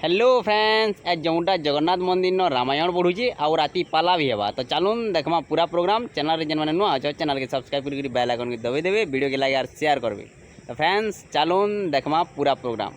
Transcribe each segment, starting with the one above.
Hello friends आज जमुटा जगन्नाथ मंदिर no Ramayan पढ़ुची आउ राति पाला भी हेबा तो चलून देखमा पूरा प्रोग्राम चैनल रे जन माने नुआ अछ चैनल के सब्सक्राइब करके बेल आइकन के दबाई देबे वीडियो के लाइक और शेयर करबे। तो फ्रेंड्स चलून देखमा पूरा प्रोग्राम।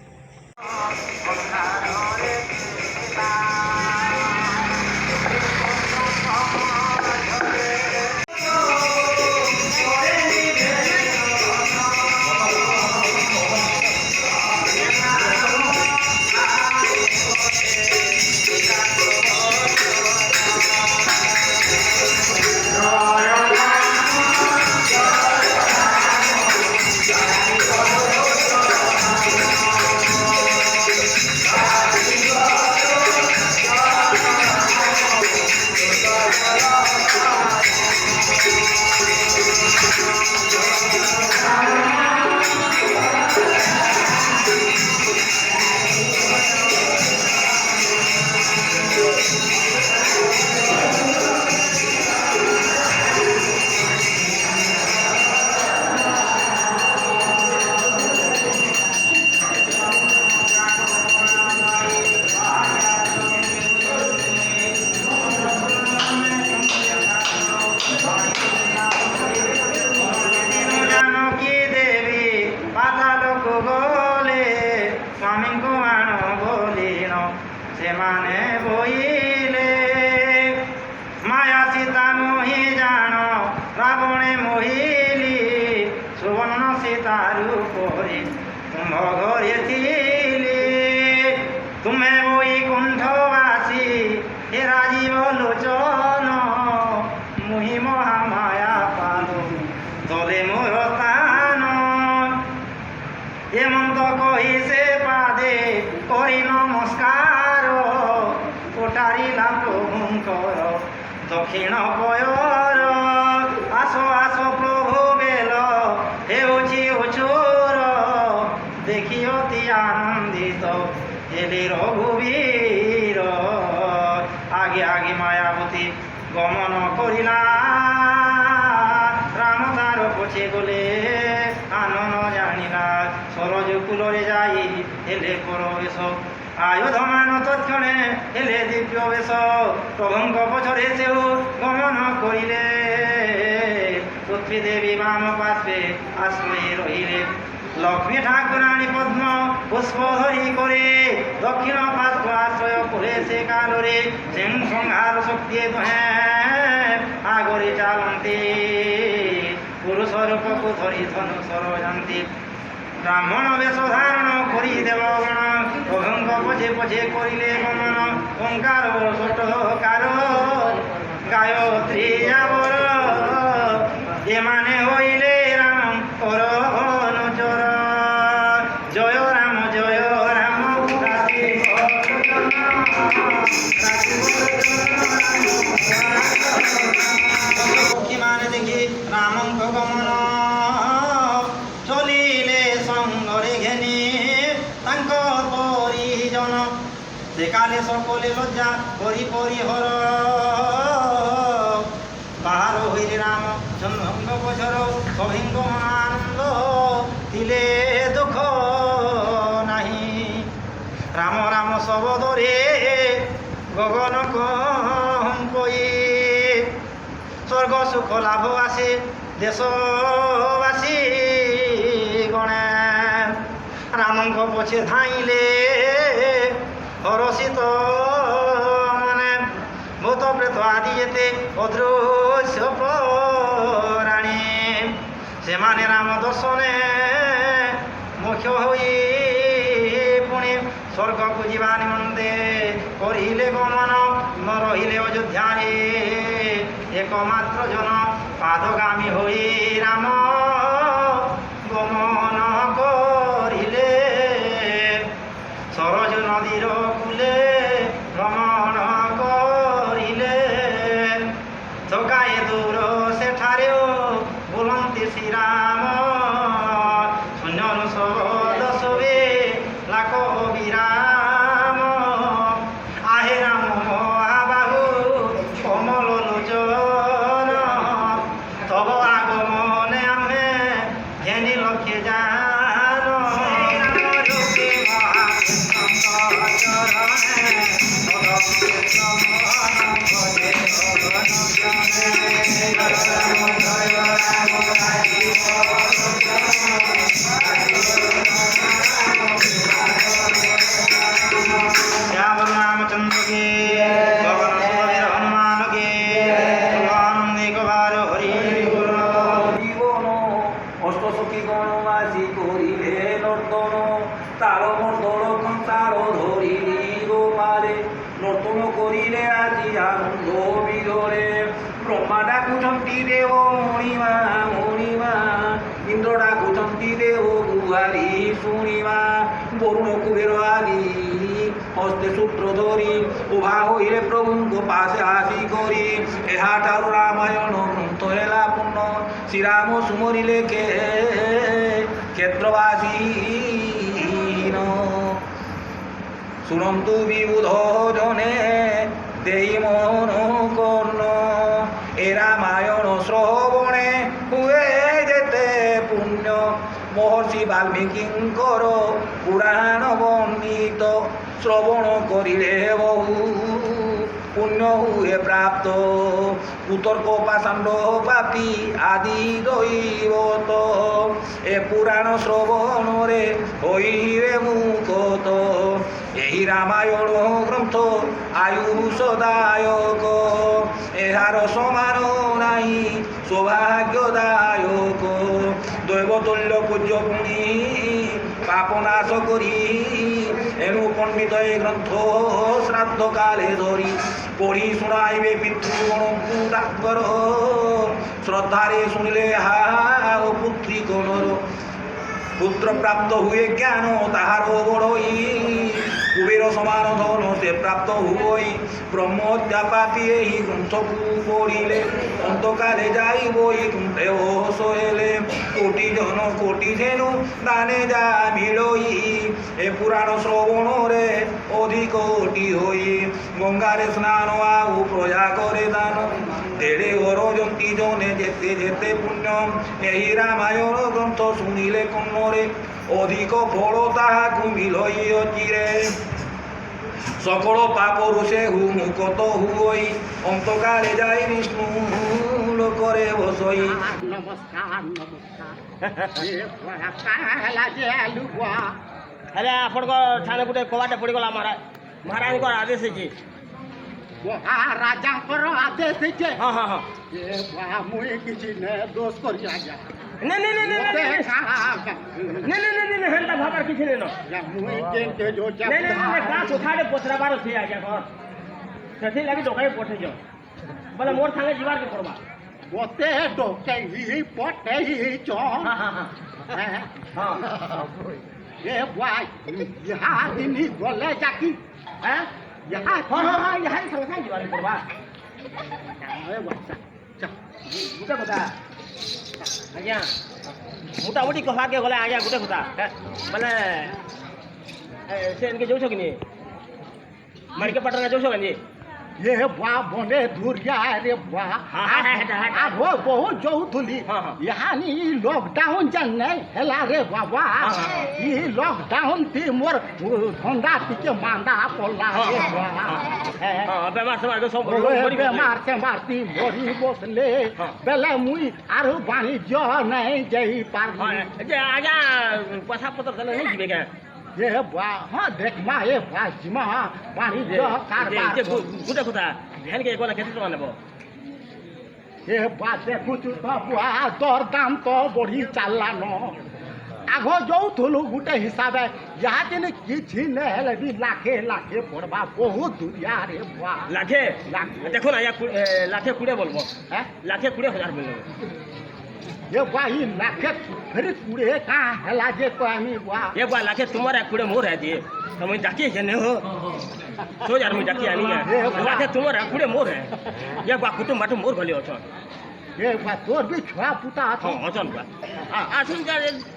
ସେମାନେ ବୋଇଲେ ମାୟା ସୀତା ମୋହି ଜାଣ ରାବଣେ ମୋହିଲି ସୁବର୍ଣ୍ଣ ସୀତା ରୂପରେ ତୁମ୍ଭ ଘରେ ଥିଲି ତୁମେ ବୈକୁଣ୍ଠବାସୀ ହେ ରାଜୀବ ଲୋଚନ ମୋହି ମହାମାୟା ପାଦ ତଳେ ମୋର ସ୍ଥାନ ଏମନ୍ତ କହି ସେ ପାଦେ କରି ନମସ୍କାର କୋଟାରିଲା ପ୍ରଭୁଙ୍କର ଦକ୍ଷିଣ ପୟର ଆସ ଆସ ପ୍ରଭୁ ବେଲ ହେଉଛି ଉଚୁର ଦେଖି ଅତି ଆନନ୍ଦିତ ହେଲେ ରଘୁବୀର ଆଗେ ଆଗେ ମାୟାବତୀ ଗମନ କରିଲା ରାମ ତାର ପଛେ ଗଲେ ଆନନ ଜାଣିଲା ସରଜ କୂଳରେ ଯାଇ ହେଲେ ପ୍ରବେଶ ଆୟୁଧମାନ ତତ୍କ୍ଷଣେ ହେଲେ ଦିବ୍ୟ ବେଶ ପ୍ରଭୁଙ୍କ ପଛରେ ସେଉ ଗମନ କରିଲେ ପୃଥ୍ୱୀ ଦେବୀ ବାମ ପାର୍ଶ୍ୱେ ଆଶ୍ରୟେ ରହିଲେ ଲକ୍ଷ୍ମୀ ଠାକୁରାଣୀ ପଦ୍ମ ପୁଷ୍ପ ଧରି করে ଦକ୍ଷିଣ ପାର୍ଶ୍ୱ ଆଶ୍ରୟ କରେ ସେ କାଳରେ ସିଂ ସଂହାର ଶକ୍ତି ଦୁହେଁ ଆଗରେ ଚାଲନ୍ତି ପୁରୁଷ ରୂପକୁ ଧରି ଧନୁଷର ଯାନ୍ତି ବ୍ରାହ୍ମଣ ବେଶ ଧାରଣ କରି ଦେବଗଣ ପ୍ରଭୁଙ୍କ ପଛେ ପଛେ କରିଲେ ଗମନ ଓଙ୍କାର ଷୋଟକାର ଗାୟତ୍ରୀ ଆବର ଏମାନେ ହୋଇଲେ ରାମଙ୍କର ଅନୁଚର ଜୟ ରାମ ପକ୍ଷୀମାନେ ଦେଖି ରାମଙ୍କ ଗମନ চলিলে সঙ্গরে ঘেনি তাঙ্ক পরিজন সেকালে সকলে লজ্জা করি পরিহর বাহার হইলে রাম জন্মঙ্গ বছর সভিঙ্গ আনন্দ দিলে দুঃখ নাহি রাম রাম শবদরে গগন কই স্বর্গ সুখ লাভ আসে দেশবাসী গণে রামঙ্ক পছে ধাইলে হরষিত মনে ভূত প্রেত আদি যেতে অদৃশ্য প্রাণী সেমানে রাম দর্শনে মুখ্য হই পুଣି স্বর্গକୁ ଯିବା ନିମନ୍ତେ କରିଲେ ଗମନ ନ ରହିଲେ ଅଯୋଧ୍ୟାରେ একমাত্র জন পাদগামী হই রাম গমন করিলে সরজ নদীর কূলে ভ্রমণ করিলে জগায়ে দূর সেঠারেও বুলন্তি শ্রীরাম শূন্য শব্দ শোভে লাখ বিরাম আহে রাম মহাবাহু কমল লোচন তব আগমনে আমি ঘেনি লক্ষ্যে জান श्याम रामचंद्र के भगवान महावीर हनुमान के भगवान एक बार हरि बोल। জীবন অষ্টসখী গণবাসী করিলে নর্তন তার মর্দন সংসার ধরিলি গোপালে নর্তন করিলে আজি আনন্দ বিধরে ব্রহ্মা ডাকুচন্তি দেব মণিমা মণিমা ইন্দ্র ডাকুচন্তি দেব গুহারি শুনিমা বরুণ কুবের আদি হস্তে সূত্র ধরি উভা হইলে প্রভুঙ্ক পাশে আসি করি এহাঠারু রামায়ণ গ্রন্থ হেলা পূর্ণ শ্রীরাম সুমরিলে ক্ষেত্রবাসী শুনন্তু বিবুধ জনে দেই মন কর্ণ এ রামায়ণ শ্রবণে হুয়ে যেতে পুণ্য মহর্ষি বাল্মীকিঙ্কর পুরাণ বর্ণিত শ্রবণ করিলে বহু পুণ্য হুয়ে প্রাপ্ত কুতর্ক পাষাণ্ড পাপী আদি দৈবত এ পুরাণ শ্রবণরে হইবে মুকত এই রামায়ণ গ্রন্থ আয়ুষদায়ক এহার সমান নাই সৌভাগ্যদায়ক দৈবতুল্য পূজ্য পুণি পাপনাশ করি এনু পণ্ডিত এ গ্রন্থ শ্রাদ্ধ কালে ধরি পড়ি শুনাইবে পিতৃগণ ডাক্তর শ্রদ্ধারে শুনিলে হা পুত্রী কোনর পুত্র প্রাপ্ত হুয়ে জ্ঞান তাহার বড়ই কুবের সমান ধন সে প্রাপ্ত হুই ব্রহ্মত্যাপাতি এই গ্রন্থকু পড়িলে অন্তকালে যাইবই কুণ্ঠে ও সহেলে কোটি জন কোটি ধেনু দানে যা মিলই এ পুরাণ শ্রবণরে অধিকটি হই গঙ্গারে স্নান আউ প্রজা করে দান দেড়ে অরজন্তি জনে যেতে যেতে পুণ্য এই রামায়ণ গ্রন্থ শুনিলে কন্নরে অধিক ফল তাহাকু মিলই অচিরে সকল পাপ রোষে মুকত হুই অন্তকালে যাই বিষ্ণু লোকরে বসই। নমস্কার নমস্কার ହେଲେ ଆପଣଙ୍କ ଠାନେ ଗୋଟେ କବାଟେ ପଡ଼ିଗଲା ମହାରାଜଙ୍କର ଆଦେଶ ହେଇଛି। ମହାରାଜାଙ୍କର ଆଦେଶ ହେଇଛେ ହଁ ହଁ ହଁ ମୁଇଁ କିଛି ଦୋଷ କରି ଆଜ୍ଞା ହେନ୍ତା ଭାବାର କିଛି ନେଇନ ମୁଇଁ କେନ୍ତେ ଯୋଉ ଗାଁ ସୁଖାଟେ ପଚରାବାର ଅଛି ଆଜ୍ଞା ଘର ସେଥିର୍ଲାଗି ଡକାଇ ପଠେଇଛ ବୋଲେ ମୋର୍ ସାଙ୍ଗେ ଯିବାର୍କେ ପଡ଼ବା। ମତେ ଡକେଇ ପଠେଇଛ ଏ ଇହାଦିନି ଗଲେ ଯାକି ହଁ ହଁ ହଁ ଇହାଦେ ସାଙ୍ଗେ ସାଙ୍ଗେ ଯିବାର୍କେ ପଡ଼ବା। ଗୋଟେ କଥା ଆଜ୍ଞା ମୋଟାମୋଟି କହାକେ ଗଲେ ଆଜ୍ଞା ଗୋଟେ କଥା ମାନେ ସେ ଏନ୍କେ ଯାଉଛ କି ନି ମାର୍କେ ପାଟନା ଯାଉଛ କି ନି ये बुआ बने धुरिया रे बुआ आगो बहुत जोउथुली यहाँ नी लॉकडाउन जन्ने हेला रे बाबा ये लॉकडाउन थी मोर ठंडा टिके मांदा पड़ला रे बुआ बेमार सेमार सब बेमार से मारती मोरी बसले बेले मुई आरु वाणिज्य नहीं जई पार आज्ञा पैसा पत्र देले नहीं जीवे क्या ये बुआ हाँ देख मा ये बुआ जिमा वाणिज्य कारबार गुटे কথা ধ্যান কে কোলা কেতে টাকা নেব ଏ ବା ଦେଖୁଛୁ ତ ବୁଆ ଦର ଦାମ ତ ବଢ଼ି ଚାଲିଲାନ ଆଗ ଯୋଉଥିଲୁ ଗୋଟେ ହିସାବେ ଯାହା ଦିନ କିଛି ନେ ହେଲେ ବି ଲାଖେ ଲାଖେ ପଡ଼ବା ବହୁତ ଦୁରିଆରେ ବୁଆ লাখে দেখুন আজ্ঞা লাখে কুড়ে বলবো হ্যাঁ লাখে 20,000 বলবো ଏ ବୁଆ ଇ ଲାଖେ ଫେରି କୁড়େ କାଁ ହେଲା ଯେ କହମି ବୁଆ ये बा लाखे तुम्हारा कुड़े मोर है जी तो मैं जाके जने हो सो यार मैं जाके आनी है लाखे तुम्हारा कुड़े मोर है ये बा कुटुम बाटु मोर भले अछन ଏ ବୁଆ ତୋର ବି ଛୁଆ ପୁତା ଅଛ हां अछन बा आसुन जा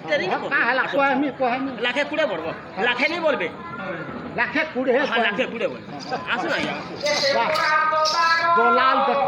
तेरी କାଁ ହେଲା କହମି କହମି लाखे कुड़े बोलबो लाखे नहीं बोलबे ଲାଖେ କୁড়େ हां लाखे कुड़े बोल आसुन आया ଦଲାଲ ଦେଖ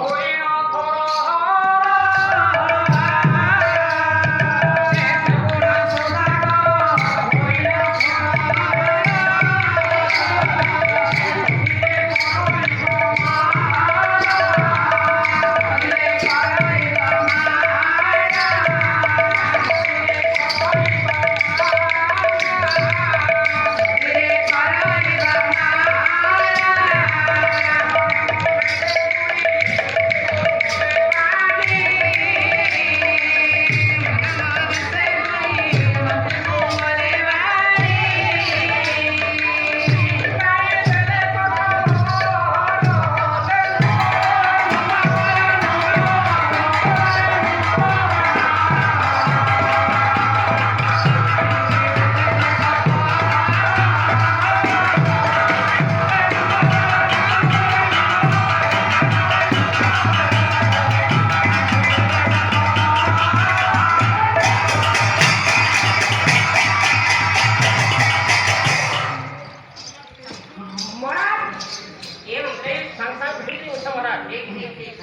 अच्छा महाराज ठीक ठीक ठीक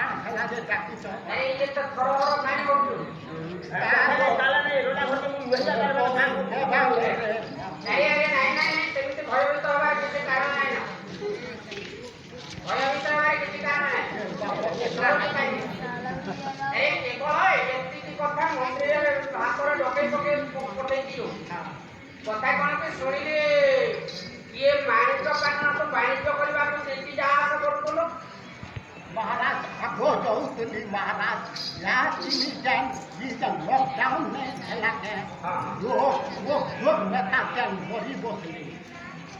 अरे ये तो करोड़ों खाने को ताला नहीं रोला भरती मुझे वैसा कर रहा है अरे अरे नहीं तेरे से भय भी तो हवा किसी कारण नहीं ना भय भी तो हवा किसी कारण है अरे देखो है व्यक्ति କଥା ମନ୍ଦିରରେ ଭାତର ଡକେଇ ପକେଇ ପଠେଇ ଦିଅ କଥା କ'ଣ କି ଶୁଣିଲେ ଇଏ ବାଣିଜ୍ୟ ପାଟଣା ତ ବାଣିଜ୍ୟ କରିବାକୁ ସେଇଠି ଯାହା ଆଶା କରୁଥିଲ महाराज अगो जाऊतली महाराज या चिनी जैन ये जब लॉकडाउन में फैला है वो नेता जन मोरी बोसली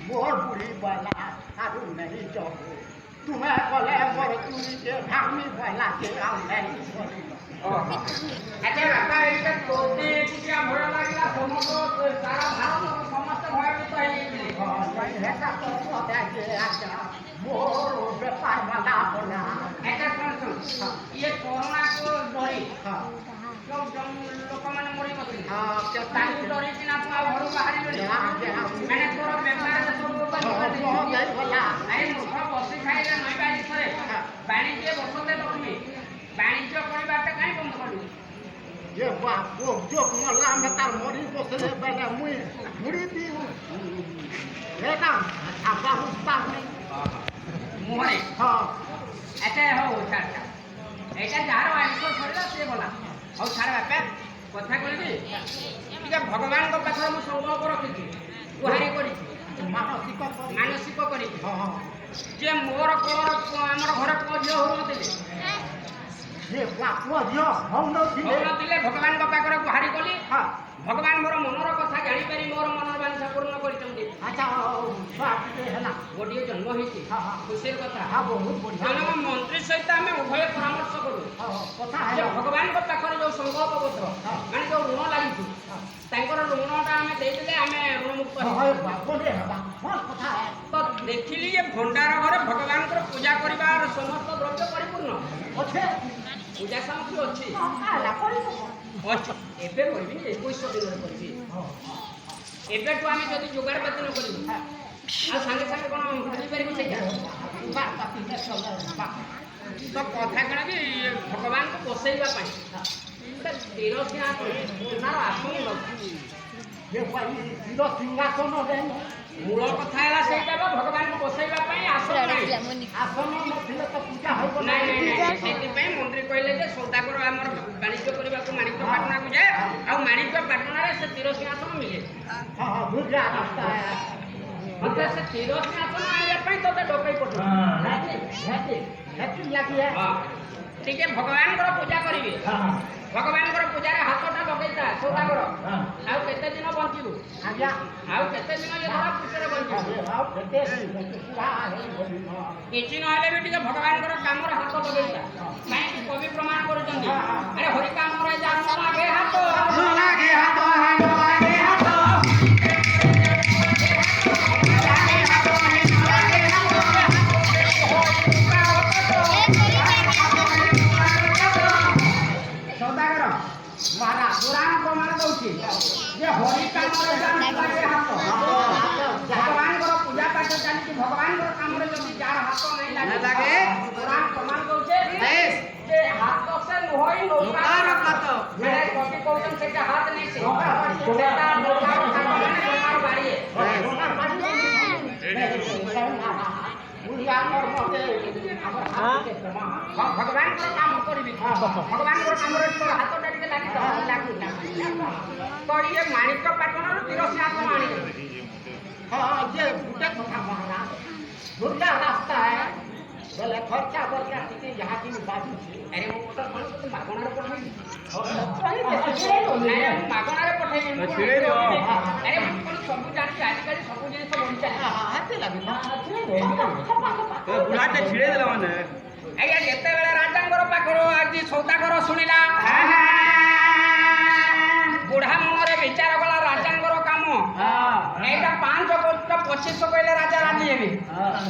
मोर बुढ़ी वाला आरु नहीं जाओ तुम्हें बोले मोर चूड़ी के भागमी वाला के आउ नहीं बोली अच्छा बापा एटा तोते किया भय लागला समस्त सारा भारत समस्त भयभीत ହେଇଯାଇଥିଲେ नहीं हेता तो पता के आजा मोर व्यापार वाला बोला এটা শুন ये कोरोना को डरी जो ଲୋକମାନେ ମରି ଗଲେ ତାଙ୍କୁ ଡରିକି ନା ତୁ ଆଉ ଘରୁ ବାହାରି ଗଲି ମାନେ ତୋର ବେପାରରେ ସବୁ बोला ଆରେ ମୁଖ ବସି ଖାଇଲା ନଈ ବାଲି ଥରେ ବାଣିଜ୍ୟ ବସତେ ଲକ୍ଷ୍ମୀ ବାଣିଜ୍ୟ କରିବାଟା କାଇଁ ବନ୍ଦ କଲୁ ये बाप वो जो मला में तार मोरी बोसले बेले मुई मुड़ी दी बेटा आपा उस्ता नहीं ମୁହଁରେ हां ଏତେ ହଉ ଛାଡ଼ ଏଇଟା ଯାହାର ଆଇଁଷ ସରିଲା ସିଏ ଗଲା ହଉ ଛାଡ଼ ବାପା କଥା କହିବି ଟିକେ ଭଗବାନଙ୍କ ପାଖରେ ମୁଁ ସଂକଳ୍ପ ରଖିଛି ଗୁହାରି କରିଛି ମାନସିକ କରିଛି ଯେ ମୋର କୋଳର ଆମର ଘରେ ପୁଅ ଝିଅ ହଉନଥିଲେ ये बाप वो जो हम न दिले ହଉନଥିଲେ ଭଗବାନଙ୍କ ପାଖରେ ଗୁହାରି କଲି ଭଗବାନ ମୋର ମନର କଥା ଜାଣିପାରି ମୋର ମନର ବାଞ୍ଛା ପୂର୍ଣ୍ଣ କରିଛନ୍ତି अच्छा बाप के हला ଗୋଟିଏ ଜନ୍ମ ହେଇଛି ଖୁସିର କଥା हां बहुत बढ़िया ଜଣକ ମନ୍ତ୍ରୀ ସହିତ ଆମେ ଉଭୟ ପରାମର୍ଶ କରୁ କଥା ଯେ है ଭଗବାନଙ୍କ ପାଖରେ ଯୋଉ ସଂକଳ୍ପପତ୍ର ମାନେ ଯୋଉ ଋଣ ଲାଗିଛି ତାଙ୍କର ଋଣଟା ଆମେ ଦେଇଦେଲେ ଆମେ ଋଣମୁକ୍ତ हां बाप बोले बाप କଥା है ତ ଦେଖିଲି ଯେ ଭଣ୍ଡାର ଘରେ ଭଗବାନଙ୍କର ପୂଜା କରିବାର ସମସ୍ତ ଦ୍ରବ୍ୟ ପରିପୂର୍ଣ୍ଣ ଅଛି ପୂଜା ସାମଗ୍ରୀ ଅଛି ହେଲା କରି ଅଛି ଏବେ କରିବି 21 ଦିନରେ କରିବି ଏବେଠୁ ଆମେ ଯଦି ଯୋଗାଡ଼ ପାତି ନ କରିବୁ ଆଉ ସାଙ୍ଗେ ସାଙ୍ଗେ କ'ଣ ବୁଝିପାରିବୁ ସେଇଟା बाप पाती ने चले बाप ତ କଥା କ'ଣ କି ଭଗବାନଙ୍କୁ ବସେଇବା ପାଇଁ ସ୍ଥିର ସିଂହାସନ ଆସନ ନଉଛି ये भाई सिरो सिंहासन रे ମୂଳ କଥା ହେଲା ସେଇଟା ବା ଭଗବାନଙ୍କୁ ବସେଇବା ପାଇଁ ଆସନ ନାହିଁ आसन नथिले तो पूजा होइब ନାଇଁ ସେଥିପାଇଁ ମନ୍ତ୍ରୀ କହିଲେ ଯେ ସୌଦାଗର ଆମର ବାଣିଜ୍ୟ କରିବାକୁ ମାଣିକ୍ୟ ପାଟଣାକୁ ଯାଏ ଆଉ ମାଣିକ୍ୟ ପାଟଣାରେ ସେ ସ୍ଥିର ସିଂହାସନ ମିଳେ हां बुझा रास्ता है ମତେ ସେ ସ୍ଥିର ସିଂହାସନ ଆଣିବା ପାଇଁ ତୋତେ ଡକେଇ ପଠେଇବି हेती लागी है ଟିକେ ଭଗବାନଙ୍କର ପୂଜା କରିବି ଭଗବାନଙ୍କର ପୂଜାରେ ହାତଟା ଲଗେଇଥା ସୌଦାଗର ଆଉ କେତେ ଦିନ ବଞ୍ଚିବୁ आजा ଆଉ କେତେ ଦିନ ଏ ଧରା ପୃଷ୍ଠରେ ବଞ୍ଚିବୁ आओ देते पूरा है बोली ना କିଛି ନହେଲେ ବି ଟିକେ ଭଗବାନଙ୍କର କାମରେ ହାତ ଲଗେଇଥା କାହିଁକି କବି ପ୍ରମାଣ କରୁଛନ୍ତି ଆରେ ହରି କାମରେ ଜାନ ଲାଗେ ହାତ लागे हाथ ସୌଦାଗର ମାରା ପୁରାଣ ପ୍ରମାଣ ଦଉଛି ଯେ ହରି କାମରେ ଜାନ ଲାଗେ ହାତ ଭଗବାନଙ୍କର ପୂଜା ପାଠ ଚାଲିଛି ଭଗବାନଙ୍କର କାମରେ ଯଦି ଯାହାର ହାତ ନାହିଁ ଲାଗେ ପୁରାଣ ପ୍ରମାଣ ଦଉଛି ଯେ ହାତ ସେ ନୁହଁଇ ନୌକାର ହାତ କବି କହୁଛନ୍ତି ସେଟା ହାତ ନେଇ ସେଟା ନୌକାର ହାତ ମାନେ ନୌକାର ବାଡ଼ିଏ ଭଗବାନଙ୍କର କାମ କରିବି ଭଗବାନଙ୍କର କାମରେ ତୋର ହାତଟା ଟିକେ ଲାଗି ତ ଇଏ ମାଣିକ୍ୟ ପାଟଣାରୁ ସ୍ଥିର ସିଂହାସନ ଆଣିବି हाँ ये बुटे कथा महाराज दुर्गा रास्ता है बोले खर्चा बर्चा टिके यहाँ की बात ଆରେ ମୁଁ ତ କ'ଣ ତତେ ମାଗଣାରେ ପଠେଇବି है ମାଗଣାରେ ପଠେଇବି ଆରେ ମୁଁ କ'ଣ ସବୁ ଜାଣିଛି ଆଜିକାଲି ସବୁ ଜିନିଷ ବଞ୍ଚାଲି हाथी लगी ବୁଢ଼ାଟେ ଛିଡ଼େଇ ଦେଲା ମାନେ ଆଜ୍ଞା ଯେତେବେଳେ ରାଜାଙ୍କର ପାଖରୁ ଆଜି ସୌଦାଗର ଶୁଣିଲା ବୁଢ଼ା ମନରେ ବିଚାର କଲା ରାଜାଙ୍କର କାମ ଏଇଟା 5 ବର୍ଷ 2500 କହିଲେ ରାଜା ରାଜି ହେବେ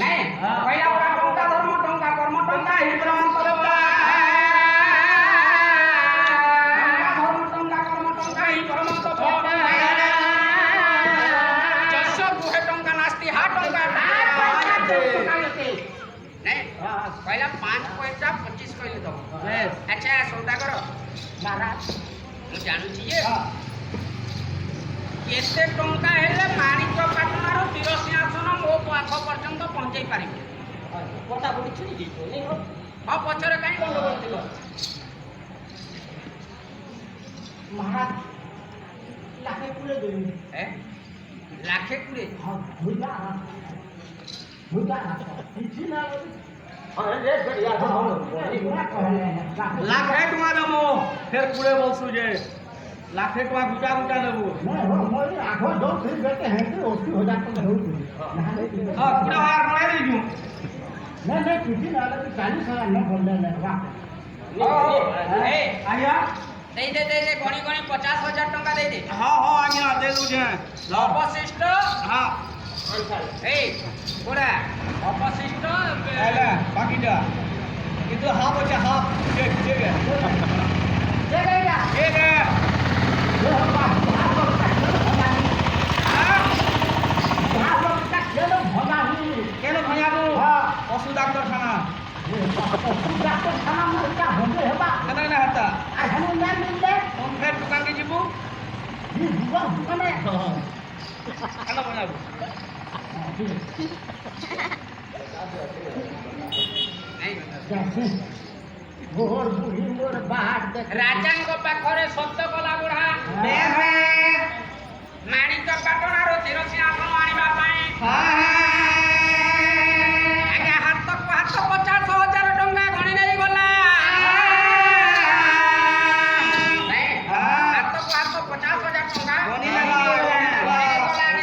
ନାଇଁ କହିଲା ପରା ଟଙ୍କା ଧର୍ମ ଟଙ୍କା କର୍ମ ଟଙ୍କା ହି ପ୍ରମାଣ କର ଧର୍ମ ଟଙ୍କା କର୍ମ ଟଙ୍କା ହି ପ୍ରମାଣ କର ଯଶ ଗୁହେ ଟଙ୍କା ନାସ୍ତି ହା ଟଙ୍କା नहीं पहला 5 पैसा 25 कहले दो अच्छा सौदा करो महाराज मु जानू छिए केते टंका हेले माणिक पाटनारो तीर सिंहासन मो पाख पर्यंत पहुंचाई पारिबे कोटा बोली छुनी दी नहीं हो हां पछरे काई बंद करथिलो महाराज लाखे कुले देबी लाखे कुले हां भुला किछि ना अरे बढ़िया लाखे टका देबो फेर कुले बोलसु जे लाखे टका गुटा गुटा देबो मोर आखो दो फिर बेटे हैं कि 80,000 टका हो हां कुड़ा हार बनाई देजू नहीं किछि ना लगे 40,000 न बोलले ना वाह ए आया दे गणी 50,000 टका दे दे हां आज्ञा दे दू जे अवशिष्ट हां ए कोड़ा अवशिष्ट आला बाकीटा किंतु हाफ अच्छा हाफ चेक केनो भयाबो पशु डाक्टर खाना केना ना हता फेर दुकान के जीबू खाना बनाबू मोर बुढ़ी मोर बाहर राजांग पाखरे सत्य कला बुढ़ा माणिक पाटनारो तीर सिंहासन आनिबा पाए आगे हाथ 50,000 टंका गणी नहीं गला हाथ 50,000 टंका गणी नहीं गला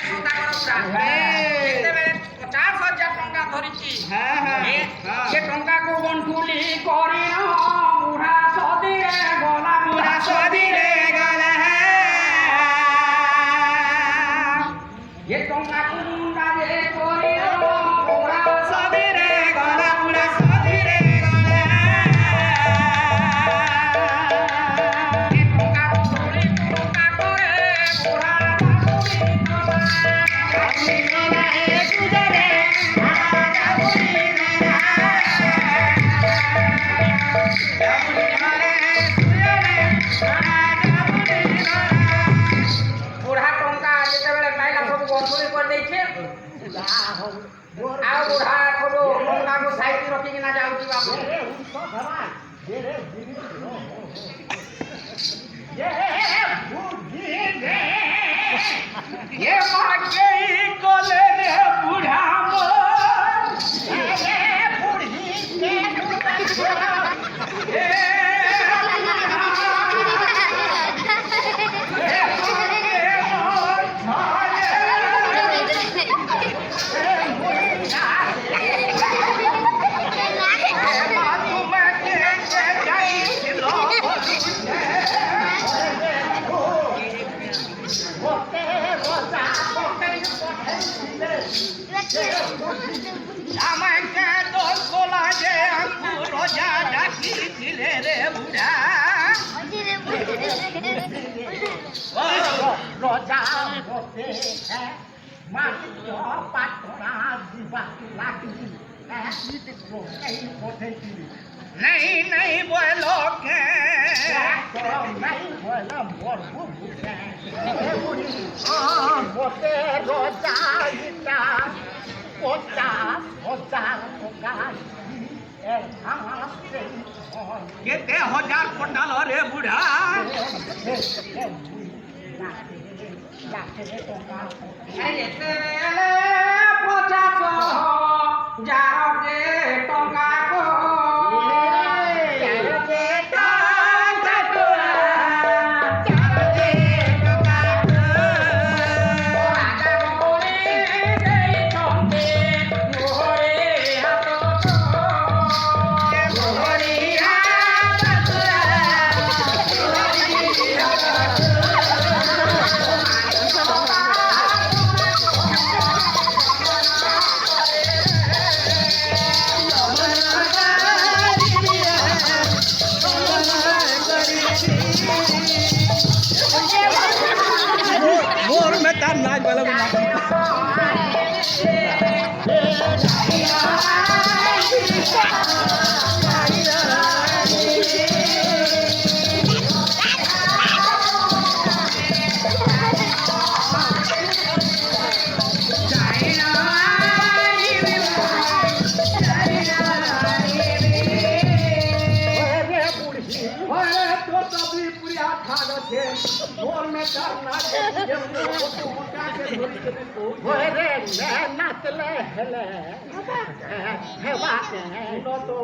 सुधा कर बुढ़ा केते बेले 50,000 टंका धरिची ये टंका को गंठुली करी न बुढ़ा सदीरे गला ये टंका को मुंडा दे करी न बुढ़ा सदीरे गला ये टंका को चोरी टंका करे बुढ़ा बुढ़ा टंका जेतेबेले पाइला सब गंठुली कर दैछे आ बुढ़ा कोनो टंका को साइड रखी के ना जाउची बाबू ये माके कोले रे बुढ़ा रोजा होते हैं मानिक पाटना दीवा लागी नहीं बोलो के नहीं बोलो मोर मोटे रोजा इता पोता पोता पोता केते 1000 कोटाल रे बुढ़ा નાચ વાલા નાચ અરે બુઢી હોય તો તબલી પૂરી ખાડો છે મોર મે કાના છે જેમ મોટા છે હોય રે નાચ લે હેલે હે વાકે નો તો